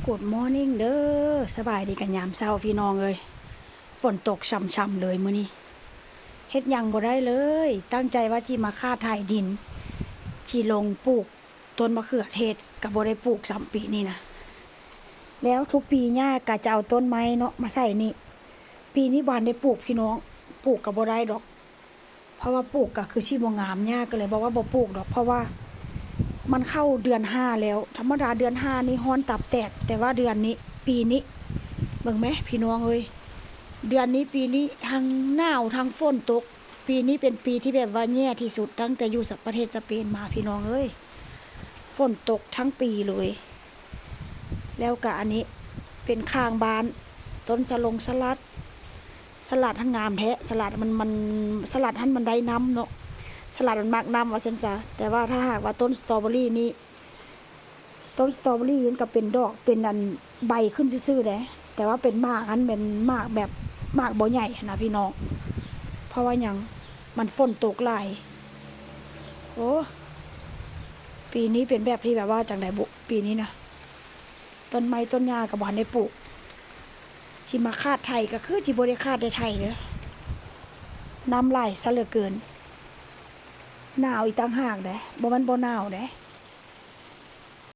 กูดมอร์นิ่งเด้อสบายดีกันยามเช้าพี่น้องเอ้ยฝนตกช่ำๆเลยมื้อนี้เฮ็ดหยังบ่ได้เลยตั้งใจว่าที่มาค่าถ่ายดินที่ลงปลูกต้นมะเขือเทศก็บ่ได้ปลูกซ้ำปีนี้นะแล้วทุกปีย่าก็จะเอาต้นไม้เนาะมาใส่นี่ปีนี้บ่ได้ปลูกพี่น้องปลูกก็บ่ได้ดอกเพราะว่าปลูกก็คือสิบ่งามย่าก็เลยบอกว่าบ่ปลูกดอกเพราะว่ามันเข้าเดือน5แล้วธรรมดาเดือน5นี่ร้อนตับแตกแต่ว่าเดือนนี้ปีนี้เบิ่งไหมพี่น้องเอ้ยเดือนนี้ปีนี้ทั้งหนาวทั้งฝนตกปีนี้เป็นปีที่แบบว่าแย่ที่สุดตั้งแต่อยู่ประเทศสเปนมาพี่น้องเอ้ยฝนตกทั้งปีเลยแล้วก็อันนี้เป็นข้างบ้านต้นสลัดท่านงามแท้สลัดมันสลัดท่านมันได้น้ำเนาะสลัดมันมากน้ำว่าฉันจะแต่ว่าถ้าหากว่าต้นสตรอเบอรี่นี่ต้นสตรอเบอรี่มันก็เป็นดอกเป็นอันใบขึ้นซื่อๆเลยแต่ว่าเป็นหมากอันเป็นหมากแบบหมากบ่ใหญ่นะพี่น้องเพราะว่ายังมันฝนตกหลายโอ้ปีนี้เป็นแบบที่แบบว่าจังไดบุปีนี้นะต้นไม้ต้นหญ้ากับบ่ทันได้ปลูกที่มาคาดไทยก็คือที่บ่ได้คาดได้ไทยเด้อน้ำไหลซะเหลือเกินหนาวอีกต่างหากเด้บ่มันบ่หนาวเด้